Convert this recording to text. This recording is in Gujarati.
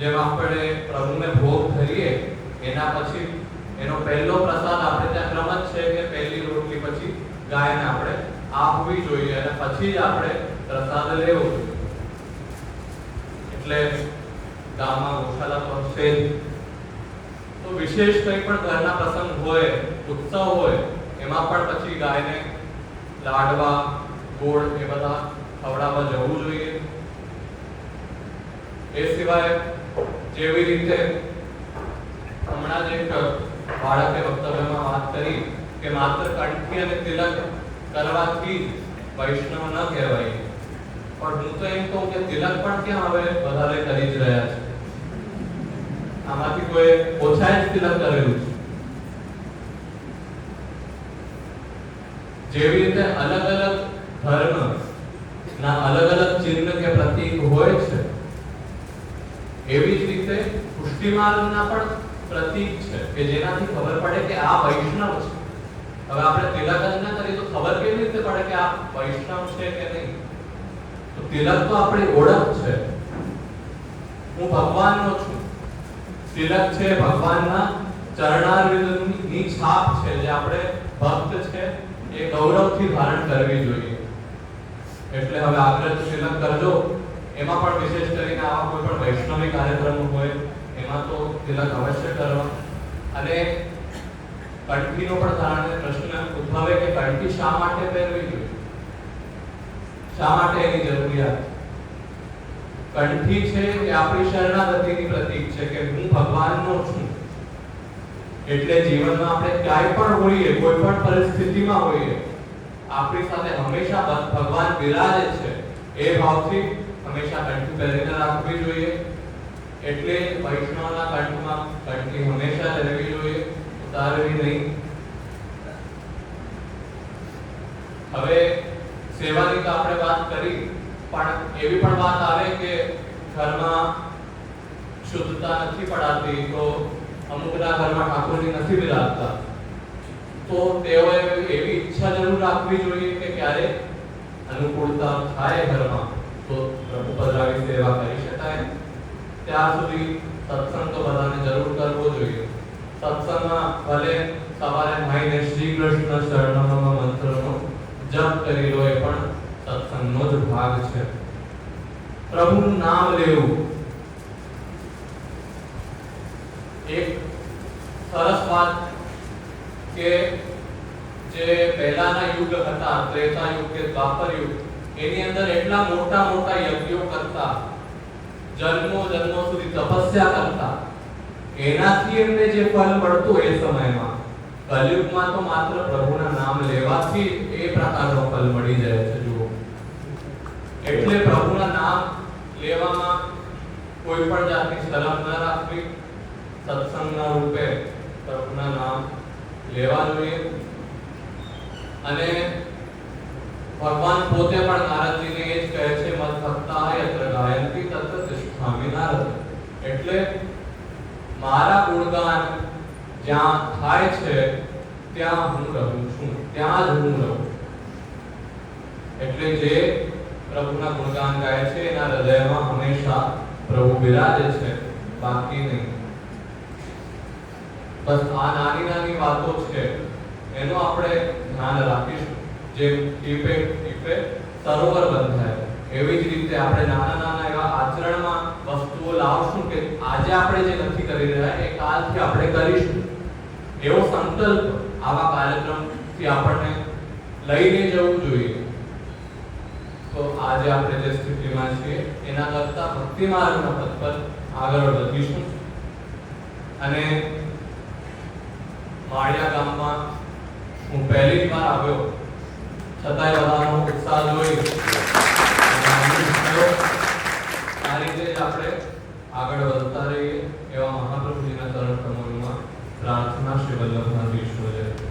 જેમ આપણે પ્રભુને ભોગ ધરીએ એના પછી એનો પહેલો પ્રસાદ આપણે ત્યાં ક્રમ જ છે કે પહેલી રોટલી પછી ગાયને આપણે આપવી જોઈએ અને પછી જ આપણે પ્રસાદ લેવો જોઈએ. એટલે ગામમાં ગૌશાલા તો છે તો વિશેષ કંઈ પણ ઘરના પ્રસંગ હોય, ઉત્સવ હોય, એમાં પણ પછી ગાયને લાડવા, ગોળ એ બધા ખવડાવવા જવું જોઈએ. એ સિવાય જેવી રીતે હમણાં જ એક બાળકે વક્તવ્યમાં વાત કરી કે માત્ર કંઠી અને તિલક કરવાથી વૈષ્ણવ ન કહેવાય, પણ હું તો એમ કહું કે તિલક પણ ક્યાં હવે વધારે કરી જ રહ્યા છે. આમાંથી કોઈ ઓછા જ તિલક કરેલું છે. જેવી રીતે અલગ અલગ ધર્મ ના અલગ અલગ ચિહ્ન કે પ્રતીક હોય છે, એવી જ રીતે પુષ્ટિ માર્ગના પણ પ્રતીક છે કે જેનાથી ખબર પડે કે આ વૈષ્ણવ છે. હવે આપણે તિલક જ ન કરીએ તો ખબર કેવી રીતે પડે કે આ વૈષ્ણવ છે કે નહીં? તો તિલક તો આપણી ઓળખ છે. હું ભગવાનનો છું. તિલક છે ભગવાનના ચરણારવિંદની છાપ છે, જે આપણે ભક્ત છે એ ગૌરવથી ધારણ કરવી જોઈએ. એટલે હવે આગ્રહ તિલક કરજો. એમાં પણ વિશેષ કરીને આવા કોઈ પણ વૈષ્ણવી કાર્યક્રમ હોય એમાં તો તિલક અવશ્ય કરવા. અને કંઠીનો પણ ધારણે પ્રશ્ન ઉદ્ભવે કે કંઠી શા માટે પહેરવી જોઈએ, શા માટે એની જરૂરિયાત? કંઠી છે એ આપણી શરણાગતિની પ્રતીક છે કે હું ભગવાનનો છું. એટલે જીવનમાં આપણે ક્યાંય પણ હોઈએ, કોઈ પણ પરિસ્થિતિમાં હોઈએ, આપણી સાથે હંમેશા ભગવાન બિરાજે છે એ ભાવથી હંમેશા કંઠી પહેરીને રાખવી જોઈએ. એટલે વૈષ્ણવના કંઠમાં કંઠી હંમેશા રહેવી જોઈએ, ઉતારવી નહીં. હવે સેવાની તો આપણે વાત કરી, પણ એવી પણ વાત આવે કે ઘરમાં શુદ્ધતા નથી પડાતી, તો અમુકના ઘરમાં ઠાકોરજી નથી બિરાજતા, તો તેઓએ એવી ઈચ્છા જરૂર રાખવી જોઈએ કે ક્યારે અનુકૂળતા થાય ઘરમાં તો પ્રભુ પધરાવી સેવા કરી શકાય. ત્યાં સુધી સત્સંગ તો બધાને જરૂર કરવો જોઈએ. સત્સંગમાં ભલે સવારે ભાઈને શ્રી કૃષ્ણ શરણમ મંત્રનો જપ કરી લો, એ પણ સત્સંગનો જ ભાગ છે. પ્રભુનું નામ લેવું એક સરસ વાત કે જે પહેલાના યુગ હતા, ત્રેતા યુગ કે દ્વાપર યુગ, એની અંદર એટલા મોટા મોટા યજ્ઞો કરતા, જન્મો જન્મો સુધી તપસ્યા કરતા, એનાથી એમને જે ફળ મળતું એ સમયમાં, કલયુગમાં તો માત્ર પ્રભુના નામ લેવાથી એ પ્રકારનો ફળ મળી જાય છે. જુઓ, એટલે પ્રભુના નામ લેવામાં કોઈ પણ જાતની શરમ ન રાખવી. સત્સંગના રૂપે પ્રભુના નામ લેવા જોઈએ. અને ભગવાન પોતે પણ નારદજીને એ જ કહે છે, મત ભક્તા યત્ર ગાયંતિ તત્ર તિષ્ઠામિ નારદ. એટલે મારા ગુણગાન જ્યાં થાય છે ત્યાં હું રહું છું, ત્યાં જ હું રહું. એટલે જે પ્રભુના ગુણગાન ગાય છે એના હૃદયમાં હંમેશા પ્રભુ બિરાજે છે, બાકી નહીં. બસ આ નાની નાની વાતો છે, એનું આપણે ધ્યાન રાખીશું. જેમ ટીપે ટીપે સરોવર બંધાય, એવી જ રીતે આપણે નાના નાના એવા આચરણમાં વસ્તુઓ લાવશું કે આજે આપણે જે નથી કરી રહ્યા એ કાલથી આપણે કરીશું. એવો સંકલ્પ આવા કાર્યક્રમથી આપણને લઈને જવું જોઈએ. તો આજે આપણે જે સ્થિતિમાં છીએ એના કરતા ભક્તિ માર્ગના પથ પર આગળ વધીશું. અને માળિયા ગામમાં હું પહેલી જ વાર આવ્યો, છતાંય બધાનો ઉત્સાહ જોઈ આ રીતે જ આપણે આગળ વધતા રહીએ એવા મહાપ્રભુજીના ચરણ કમળમાં પ્રાર્થના. શ્રી વલ્લભનાથ ઈશ્વર.